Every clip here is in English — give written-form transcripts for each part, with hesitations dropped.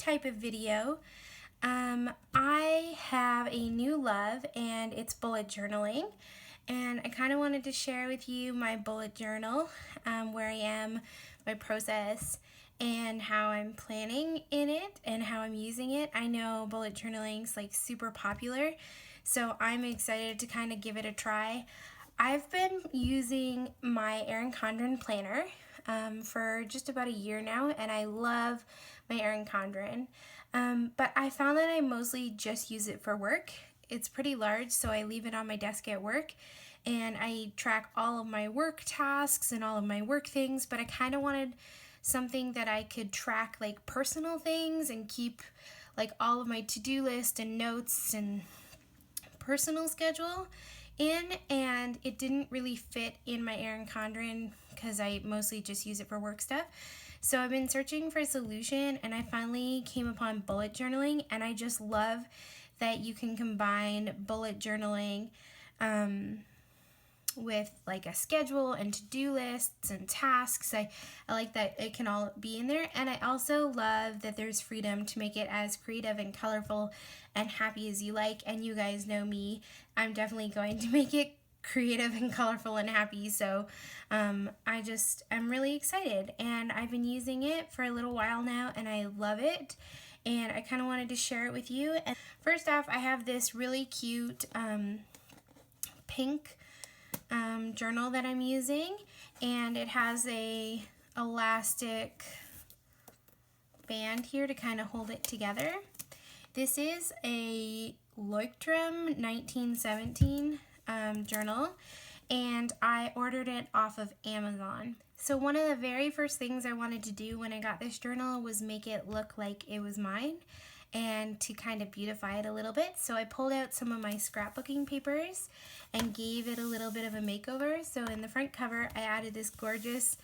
type of video. I have a new love and it's bullet journaling, and I kind of wanted to share with you my bullet journal, where I am, my process, and how I'm planning in it and how I'm using it. I know bullet journaling's like super popular, so I'm excited to kind of give it a try. I've been using my Erin Condren planner for just about a year now, and I love my Erin Condren. But I found that I mostly just use it for work. It's pretty large, so I leave it on my desk at work, and I track all of my work tasks and all of my work things, but I kind of wanted something that I could track like personal things and keep like all of my to-do list and notes and personal schedule in, and it didn't really fit in my Erin Condren because I mostly just use it for work stuff. So I've been searching for a solution, and I finally came upon bullet journaling, and I just love that you can combine bullet journaling with like a schedule and to-do lists and tasks. I like that it can all be in there, and I also love that there's freedom to make it as creative and colorful and happy as you like. And you guys know me, I'm definitely going to make it creative and colorful and happy. So I'm really excited, and I've been using it for a little while now, and I love it, and I kind of wanted to share it with you. And first off, I have this really cute pink journal that I'm using, and it has a elastic band here to kind of hold it together. This is a Leuchtturm 1917 journal, and I ordered it off of Amazon. So one of the very first things I wanted to do when I got this journal was make it look like it was mine and to kind of beautify it a little bit. So I pulled out some of my scrapbooking papers and gave it a little bit of a makeover. So in the front cover, I added this gorgeous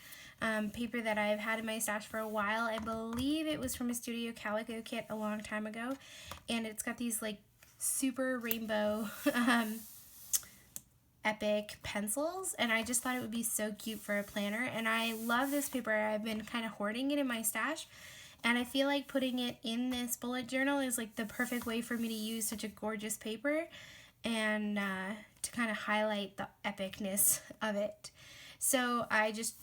paper that I've had in my stash for a while. I believe it was from a Studio Calico kit a long time ago, and it's got these like super rainbow epic pencils, and I just thought it would be so cute for a planner. And I love this paper. I've been kind of hoarding it in my stash, and I feel like putting it in this bullet journal is like the perfect way for me to use such a gorgeous paper and to kind of highlight the epicness of it. So I just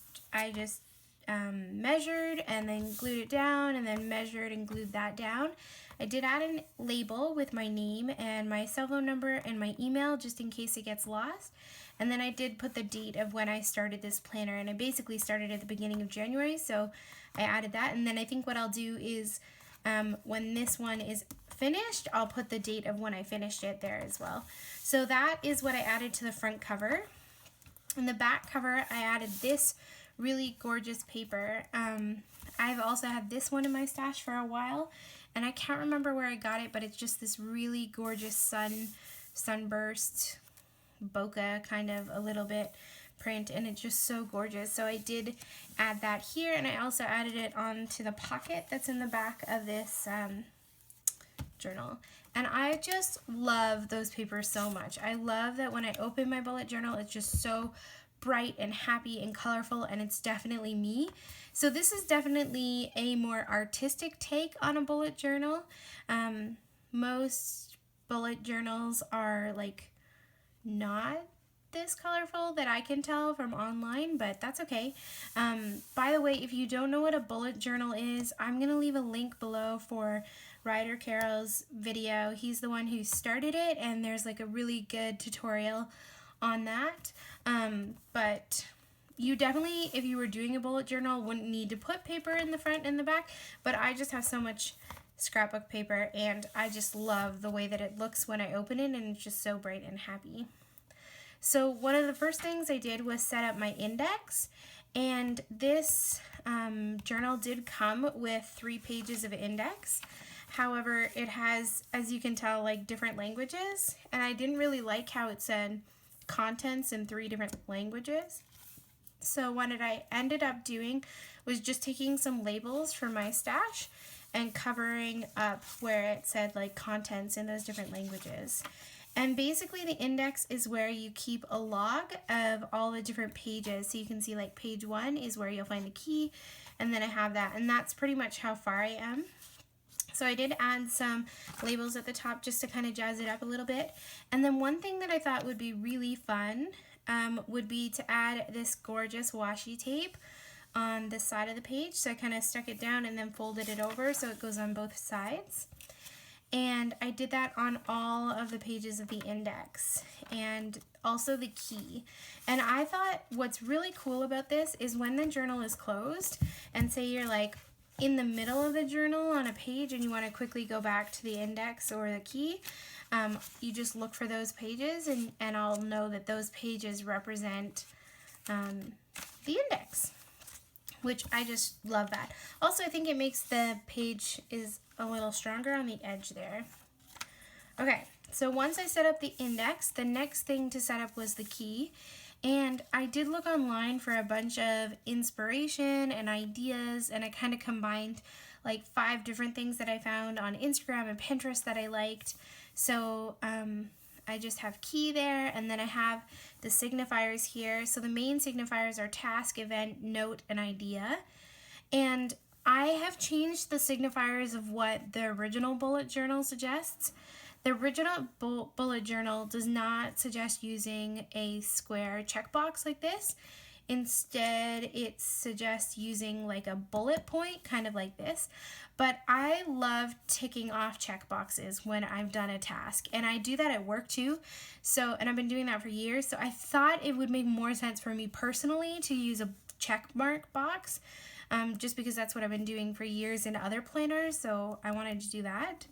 measured and then glued it down, and then measured and glued that down. I did add a label with my name and my cell phone number and my email just in case it gets lost. And then I did put the date of when I started this planner, and I basically started at the beginning of January, so I added that. And then I think what I'll do is when this one is finished, I'll put the date of when I finished it there as well. So that is what I added to the front cover. In the back cover, I added this really gorgeous paper. I've also had this one in my stash for a while, and I can't remember where I got it, but it's just this really gorgeous sunburst bokeh kind of a little bit print, and it's just so gorgeous. So I did add that here, and I also added it onto the pocket that's in the back of this journal. And I just love those papers so much. I love that when I open my bullet journal, it's just so bright and happy and colorful, and it's definitely me. So this is definitely a more artistic take on a bullet journal. Most bullet journals are like not this colorful that I can tell from online, but that's okay. By the way, if you don't know what a bullet journal is, I'm gonna leave a link below for Ryder Carroll's video. He's the one who started it, and there's like a really good tutorial on that. But you definitely, if you were doing a bullet journal, wouldn't need to put paper in the front and the back, but I just have so much scrapbook paper, and I just love the way that it looks when I open it, and it's just so bright and happy. So one of the first things I did was set up my index, and this journal did come with 3 pages of index. However, it has, as you can tell, like different languages, and I didn't really like how it said contents in 3 different languages. So what I ended up doing was just taking some labels from my stash and covering up where it said like contents in those different languages. And basically the index is where you keep a log of all the different pages. So you can see like page 1 is where you'll find the key, and then I have that, and that's pretty much how far I am. So I did add some labels at the top just to kind of jazz it up a little bit. And then one thing that I thought would be really fun would be to add this gorgeous washi tape on the side of the page. So I kind of stuck it down and then folded it over so it goes on both sides. And I did that on all of the pages of the index and also the key. And I thought what's really cool about this is when the journal is closed and say you're like in the middle of the journal on a page and you want to quickly go back to the index or the key, you just look for those pages and I'll know that those pages represent the index, which I just love that. Also, I think it makes the page is a little stronger on the edge there. Okay, so once I set up the index, the next thing to set up was the key. And I did look online for a bunch of inspiration and ideas, and I kind of combined like 5 different things that I found on Instagram and Pinterest that I liked. So I just have key there, and then I have the signifiers here. So the main signifiers are task, event, note, and idea. And I have changed the signifiers of what the original bullet journal suggests. The original bullet journal does not suggest using a square checkbox like this. Instead, it suggests using like a bullet point, kind of like this. But I love ticking off checkboxes when I've done a task. And I do that at work too. And I've been doing that for years. So I thought it would make more sense for me personally to use a check mark box. Just because that's what I've been doing for years in other planners. So I wanted to do that.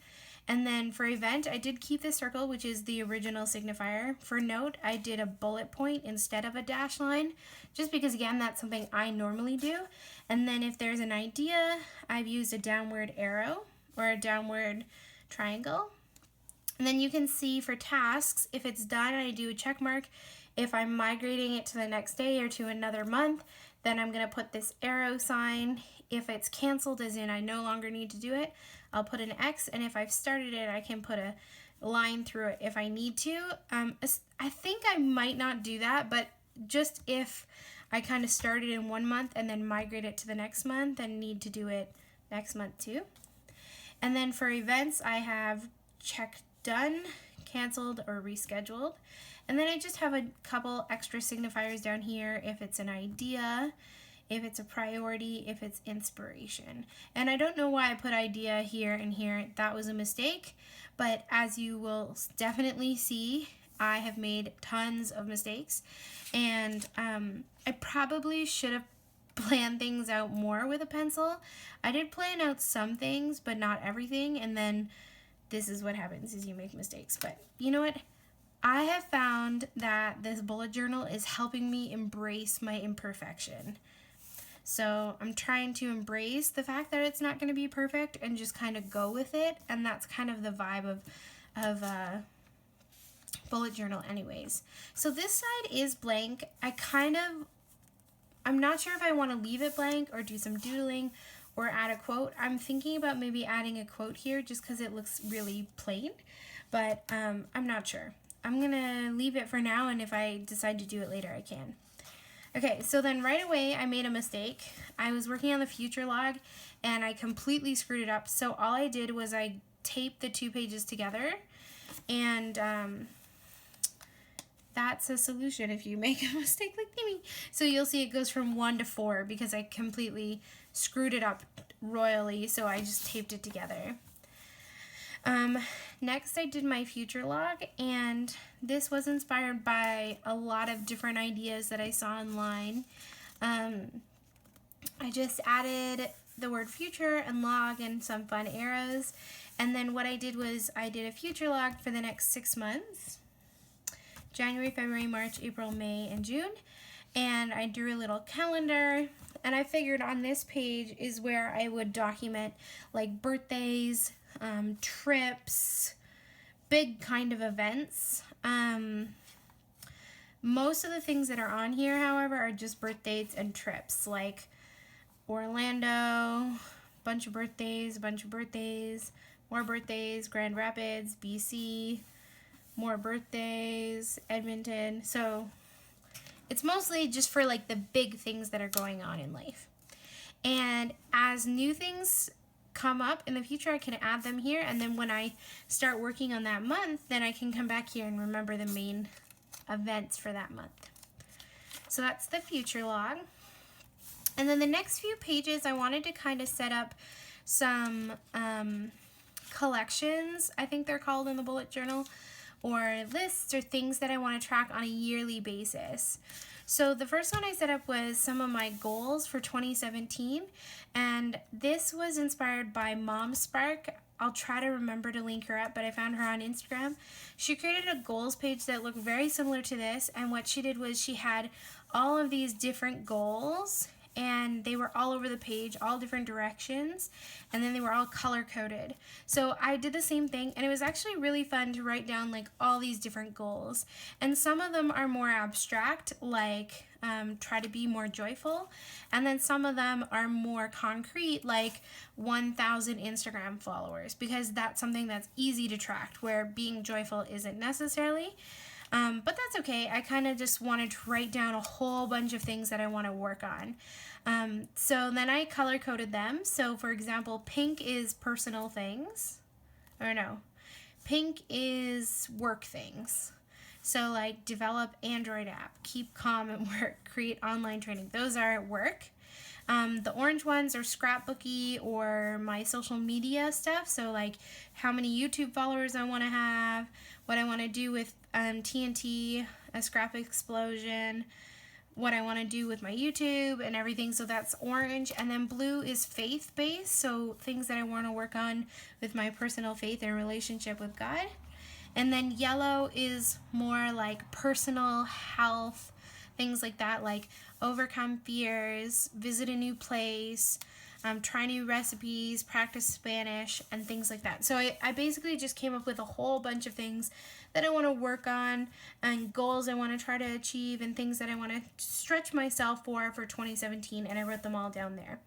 And then for event, I did keep the circle, which is the original signifier. For note, I did a bullet point instead of a dash line, just because, again, that's something I normally do. And then if there's an idea, I've used a downward arrow or a downward triangle. And then you can see for tasks, if it's done, I do a check mark. If I'm migrating it to the next day or to another month, then I'm going to put this arrow sign. If it's canceled, as in I no longer need to do it, I'll put an X, and if I've started it, I can put a line through it if I need to. I think I might not do that, but just if I kind of started in one month and then migrate it to the next month and need to do it next month too. And then for events, I have check done, canceled, or rescheduled. And then I just have a couple extra signifiers down here if it's an idea, if it's a priority, if it's inspiration. And I don't know why I put idea here and here. That was a mistake. But as you will definitely see, I have made tons of mistakes. And I probably should have planned things out more with a pencil. I did plan out some things, but not everything. And then this is what happens is you make mistakes. But you know what? I have found that this bullet journal is helping me embrace my imperfection. So I'm trying to embrace the fact that it's not going to be perfect and just kind of go with it. And that's kind of the vibe of bullet journal anyways. So this side is blank. I'm not sure if I want to leave it blank or do some doodling or add a quote. I'm thinking about maybe adding a quote here just because it looks really plain. But I'm not sure. I'm going to leave it for now, and if I decide to do it later, I can. Okay, so then right away I made a mistake. I was working on the future log and I completely screwed it up. So all I did was I taped the 2 pages together, and that's a solution if you make a mistake like me. So you'll see it goes from 1 to 4 because I completely screwed it up royally, so I just taped it together. Next I did my future log, and this was inspired by a lot of different ideas that I saw online. I just added the word future and log and some fun arrows, and then what I did was I did a future log for the next 6 months, January, February, March, April, May, and June, and I drew a little calendar. And I figured on this page is where I would document like birthdays, trips, big kind of events. Most of the things that are on here, however, are just birth dates and trips, like Orlando, bunch of birthdays, more birthdays, Grand Rapids, BC, more birthdays, Edmonton. So it's mostly just for like the big things that are going on in life. And as new things come up in the future, I can add them here, and then when I start working on that month, then I can come back here and remember the main events for that month. So that's the future log. And then the next few pages, I wanted to kind of set up some collections, I think they're called in the bullet journal, or lists or things that I want to track on a yearly basis. So the first one I set up was some of my goals for 2017, and this was inspired by Mom Spark. I'll try to remember to link her up, but I found her on Instagram. She created a goals page that looked very similar to this, and what she did was she had all of these different goals, and they were all over the page, all different directions, and then they were all color coded. So I did the same thing, and it was actually really fun to write down like all these different goals. And some of them are more abstract, like try to be more joyful, and then some of them are more concrete, like 1,000 Instagram followers, because that's something that's easy to track, where being joyful isn't necessarily. But that's okay. I kind of just wanted to write down a whole bunch of things that I want to work on. So then I color coded them. So for example, pink is personal things. Or no, pink is work things. So like develop Android app, keep calm at work, create online training. Those are at work. The orange ones are scrapbooky or my social media stuff. So like how many YouTube followers I want to have, what I want to do with TNT, a scrap explosion, what I want to do with my YouTube and everything. So that's orange. And then blue is faith-based. So things that I want to work on with my personal faith and relationship with God. And then yellow is more like personal health, things like that, like overcome fears, visit a new place, try new recipes, practice Spanish, and things like that. So I basically just came up with a whole bunch of things that I want to work on, and goals I want to try to achieve, and things that I want to stretch myself for 2017, and I wrote them all down there.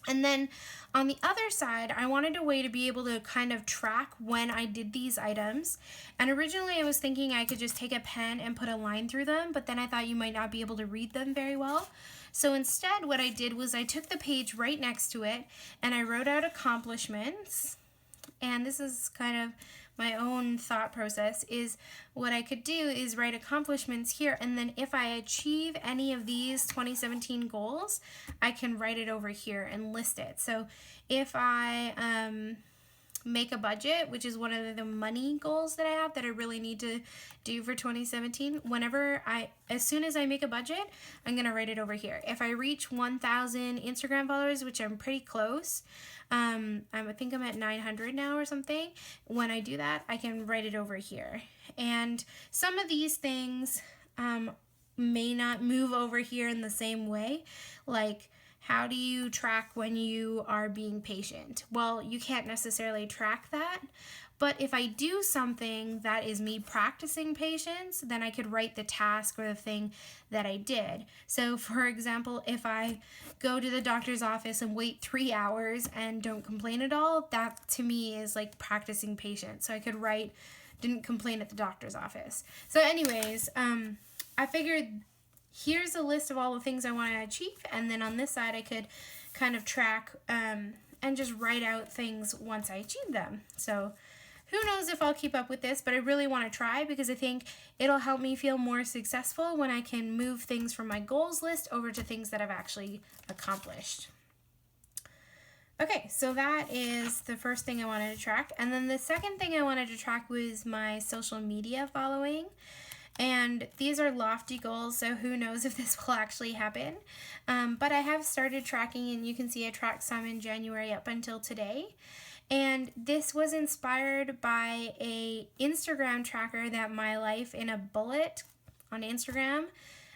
And then on the other side, I wanted a way to be able to kind of track when I did these items. And originally I was thinking I could just take a pen and put a line through them, but then I thought you might not be able to read them very well. So instead what I did was I took the page right next to it and I wrote out accomplishments. And this is kind of my own thought process, is what I could do is write accomplishments here, and then if I achieve any of these 2017 goals, I can write it over here and list it. So if I make a budget, which is one of the money goals that I have that I really need to do for 2017, as soon as I make a budget, I'm going to write it over here. If I reach 1,000 Instagram followers, which I'm pretty close, I think I'm at 900 now or something. When I do that, I can write it over here. And some of these things may not move over here in the same way. Like, how do you track when you are being patient? Well, you can't necessarily track that. But if I do something that is me practicing patience, then I could write the task or the thing that I did. So for example, if I go to the doctor's office and wait 3 hours and don't complain at all, that to me is like practicing patience. So I could write, didn't complain at the doctor's office. So anyways, I figured here's a list of all the things I want to achieve. And then on this side, I could kind of track and just write out things once I achieve them. So who knows if I'll keep up with this, but I really want to try because I think it'll help me feel more successful when I can move things from my goals list over to things that I've actually accomplished. Okay, so that is the first thing I wanted to track. And then the second thing I wanted to track was my social media following. And these are lofty goals, so who knows if this will actually happen. But I have started tracking, and you can see I tracked some in January up until today. And this was inspired by a Instagram tracker that My Life in a Bullet on Instagram,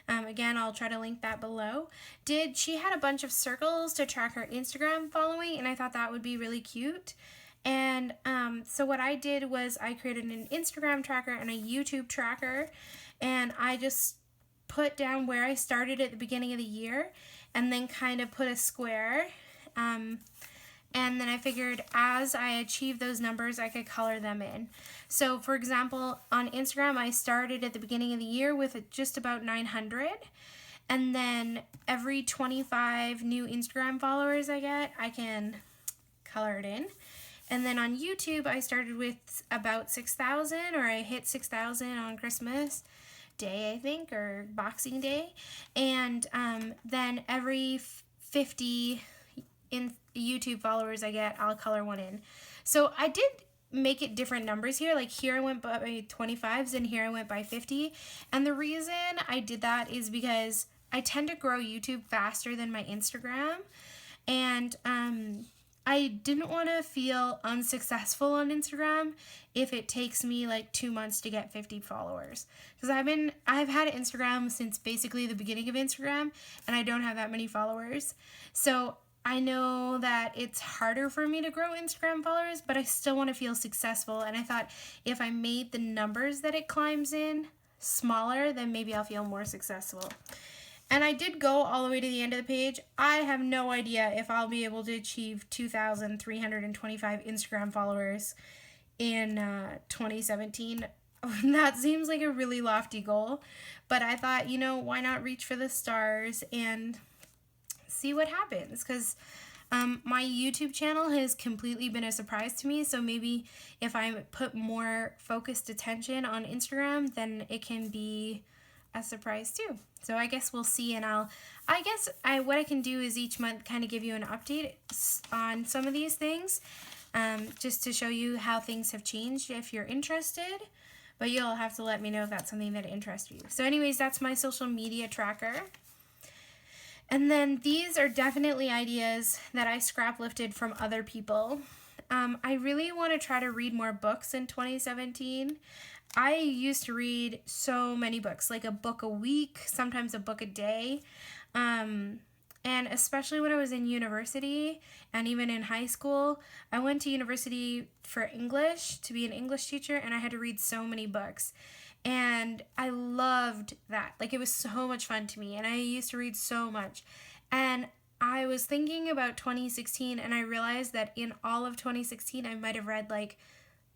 again, I'll try to link that below, she had a bunch of circles to track her Instagram following, and I thought that would be really cute. And so what I did was I created an Instagram tracker and a YouTube tracker, and I just put down where I started at the beginning of the year and then kind of put a square. And then I figured as I achieved those numbers, I could color them in. So for example, on Instagram, I started at the beginning of the year with just about 900. And then every 25 new Instagram followers I get, I can color it in. And then on YouTube, I started with about 6,000, or I hit 6,000 on Christmas Day, I think, or Boxing Day. And then every 50 in YouTube followers I get, I'll color one in. So I did make it different numbers here. Like here I went by 25s and here I went by 50. And the reason I did that is because I tend to grow YouTube faster than my Instagram. And I didn't want to feel unsuccessful on Instagram if it takes me like 2 months to get 50 followers. Because I've had Instagram since basically the beginning of Instagram, and I don't have that many followers. So I know that it's harder for me to grow Instagram followers, but I still want to feel successful. And I thought if I made the numbers that it climbs in smaller, then maybe I'll feel more successful. And I did go all the way to the end of the page. I have no idea if I'll be able to achieve 2,325 Instagram followers in 2017. That seems like a really lofty goal. But I thought, why not reach for the stars and see what happens? Because my YouTube channel has completely been a surprise to me. So maybe if I put more focused attention on Instagram, then it can be a surprise too. So I guess we'll see, and what I can do is each month kind of give you an update on some of these things, just to show you how things have changed if you're interested, but you'll have to let me know if that's something that interests you. So anyways, that's my social media tracker. And then these are definitely ideas that I scrap lifted from other people. I really want to try to read more books in 2017. I used to read so many books, like a book a week, sometimes a book a day. And especially when I was in university and even in high school, I went to university for English to be an English teacher, and I had to read so many books. And I loved that. Like, it was so much fun to me, and I used to read so much. And I was thinking about 2016, and I realized that in all of 2016, I might have read like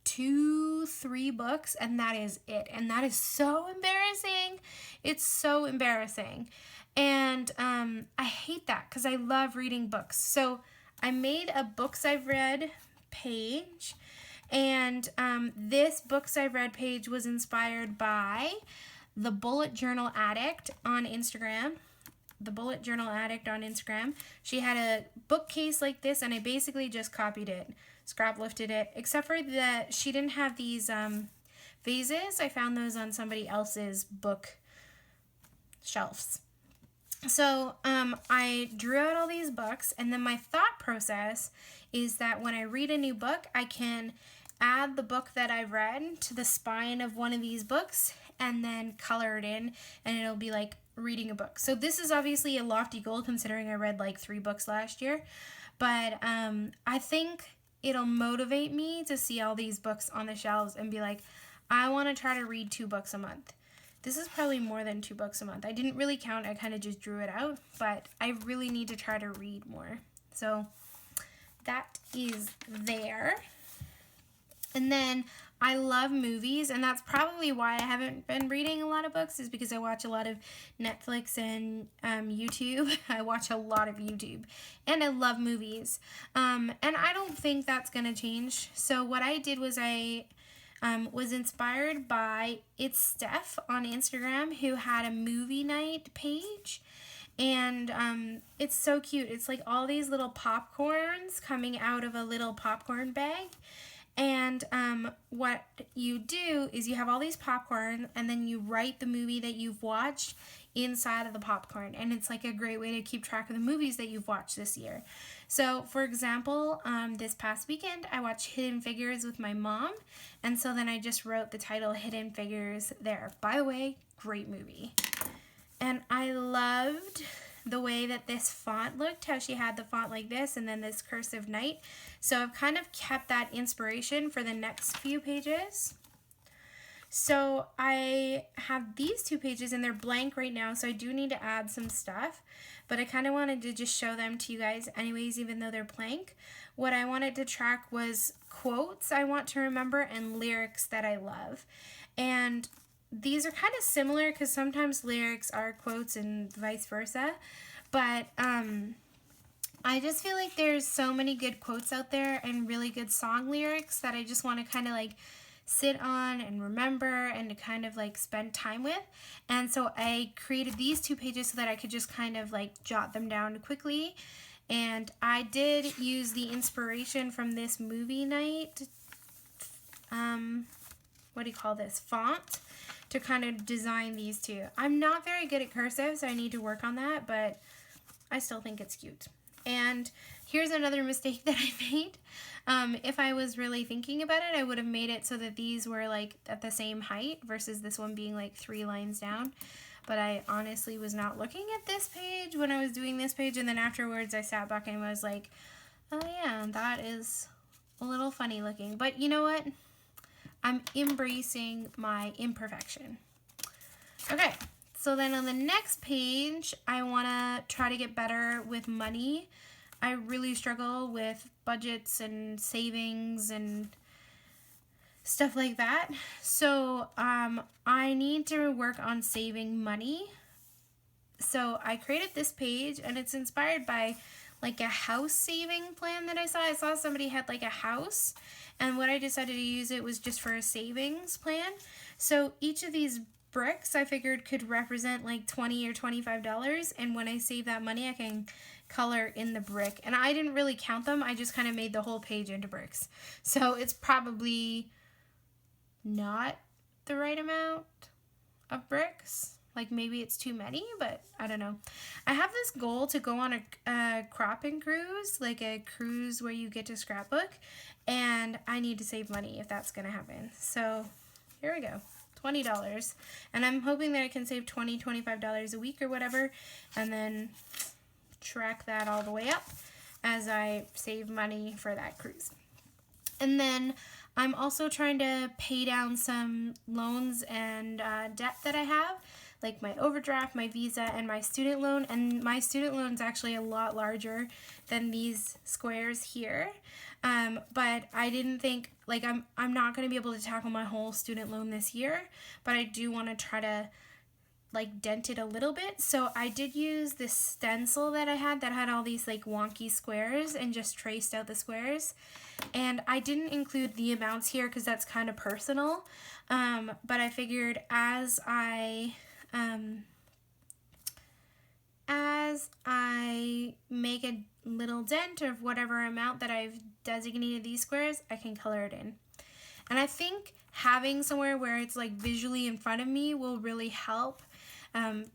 2-3 books, and that is it. And that is so embarrassing. It's so embarrassing. And I hate that because I love reading books. So I made a books I've read page, and this books I've read page was inspired by the Bullet Journal Addict on Instagram. The Bullet Journal Addict on Instagram. She had a bookcase like this, and I basically just copied it, scrap lifted it, except for that she didn't have these vases. I found those on somebody else's book shelves. So I drew out all these books, and then my thought process is that when I read a new book, I can add the book that I read to the spine of one of these books and then color it in, and it'll be like reading a book. So this is obviously a lofty goal considering I read like 3 books last year, but I think it'll motivate me to see all these books on the shelves and be like, I want to try to read 2 books a month. This is probably more than 2 books a month. I didn't really count. I kind of just drew it out, but I really need to try to read more. So that is there. And then I love movies, and that's probably why I haven't been reading a lot of books, is because I watch a lot of Netflix and YouTube. I watch a lot of YouTube, and I love movies. And I don't think that's going to change. So what I did was I was inspired by It's Steph on Instagram, who had a movie night page. And it's so cute. It's like all these little popcorns coming out of a little popcorn bag. And what you do is you have all these popcorn, and then you write the movie that you've watched inside of the popcorn. And it's like a great way to keep track of the movies that you've watched this year. So, for example, this past weekend, I watched Hidden Figures with my mom. And so then I just wrote the title Hidden Figures there. By the way, great movie. And I loved the way that this font looked, how she had the font like this and then this cursive knight. So I've kind of kept that inspiration for the next few pages. So I have these 2 pages, and they're blank right now, so I do need to add some stuff, but I kind of wanted to just show them to you guys anyways, even though they're blank. What I wanted to track was quotes I want to remember and lyrics that I love. And these are kind of similar because sometimes lyrics are quotes and vice versa, but I just feel like there's so many good quotes out there and really good song lyrics that I just want to kind of like sit on and remember and to kind of like spend time with. And so I created these 2 pages so that I could just kind of like jot them down quickly. And I did use the inspiration from this movie night, what do you call this, font, to kind of design these 2. I'm not very good at cursive, so I need to work on that, but I still think it's cute. And here's another mistake that I made. If I was really thinking about it, I would have made it so that these were like at the same height versus this one being like 3 lines down. But I honestly was not looking at this page when I was doing this page, and then afterwards I sat back and was like, oh yeah, that is a little funny looking. But you know what? I'm embracing my imperfection. Okay. So then on the next page, I want to try to get better with money. I really struggle with budgets and savings and stuff like that. So I need to work on saving money. So I created this page, and it's inspired by like a house saving plan that I saw. I saw somebody had like a house, and what I decided to use it was just for a savings plan. So each of these bricks I figured could represent like $20 or $25, and when I save that money I can color in the brick. And I didn't really count them, I just kind of made the whole page into bricks. So it's probably not the right amount of bricks. Like maybe it's too many, but I don't know. I have this goal to go on a cropping cruise, like a cruise where you get to scrapbook, and I need to save money if that's gonna happen. So here we go. $20, and I'm hoping that I can save $20, $25 a week or whatever, and then track that all the way up as I save money for that cruise. And then I'm also trying to pay down some loans and debt that I have, like my overdraft, my Visa, and my student loan. And my student loan is actually a lot larger than these squares here. But I didn't think, like, I'm not going to be able to tackle my whole student loan this year, but I do want to try to like dent it a little bit. So I did use this stencil that I had that had all these like wonky squares and just traced out the squares. And I didn't include the amounts here because that's kind of personal. But I figured as I make a little dent of whatever amount that I've designated these squares, I can color it in. And I think having somewhere where it's like visually in front of me will really help.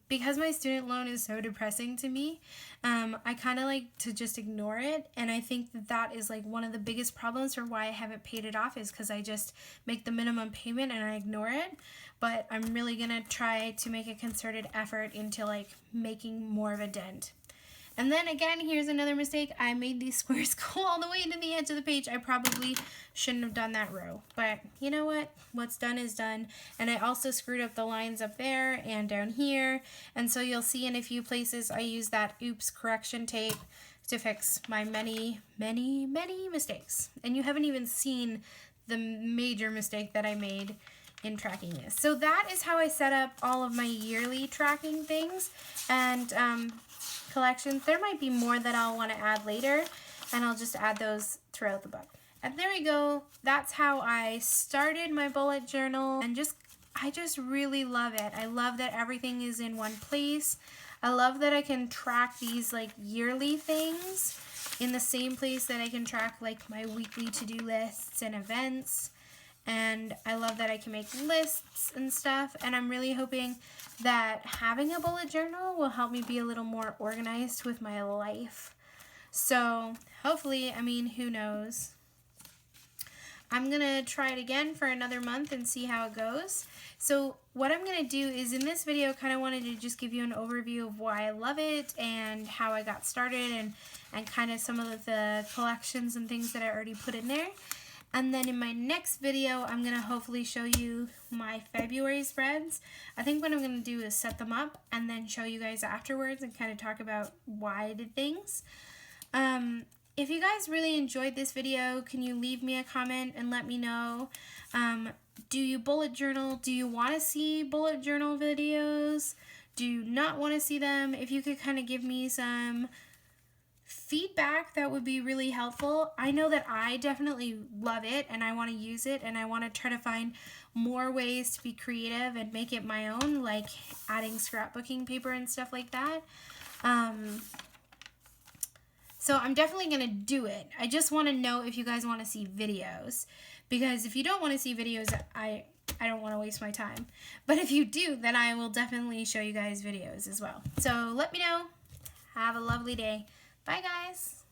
Because my student loan is so depressing to me, I kind of like to just ignore it, and I think that is like one of the biggest problems for why I haven't paid it off is because I just make the minimum payment and I ignore it. But I'm really gonna try to make a concerted effort into like making more of a dent. And then again, here's another mistake. I made these squares go all the way to the edge of the page. I probably shouldn't have done that row. But you know what? What's done is done. And I also screwed up the lines up there and down here. And so you'll see in a few places I use that oops correction tape to fix my many, many, many mistakes. And you haven't even seen the major mistake that I made in tracking this. So that is how I set up all of my yearly tracking things. And collections. There might be more that I'll want to add later, and I'll just add those throughout the book. And there we go. That's how I started my bullet journal, and I just really love it. I love that everything is in one place. I love that I can track these like yearly things in the same place that I can track like my weekly to-do lists and events. And I love that I can make lists and stuff, and I'm really hoping that having a bullet journal will help me be a little more organized with my life. So hopefully, I mean, who knows? I'm gonna try it again for another month and see how it goes. So what I'm gonna do is in this video, kind of wanted to just give you an overview of why I love it and how I got started and kind of some of the collections and things that I already put in there. And then in my next video, I'm going to hopefully show you my February spreads. I think what I'm going to do is set them up and then show you guys afterwards and kind of talk about why I did things. If you guys really enjoyed this video, can you leave me a comment and let me know? Do you bullet journal? Do you want to see bullet journal videos? Do you not want to see them? If you could kind of give me some feedback that would be really helpful. I know that I definitely love it and I want to use it, and I want to try to find more ways to be creative and make it my own, like adding scrapbooking paper and stuff like that. So I'm definitely going to do it. I just want to know if you guys want to see videos, because if you don't want to see videos, I don't want to waste my time. But if you do, then I will definitely show you guys videos as well. So let me know. Have a lovely day. Bye, guys.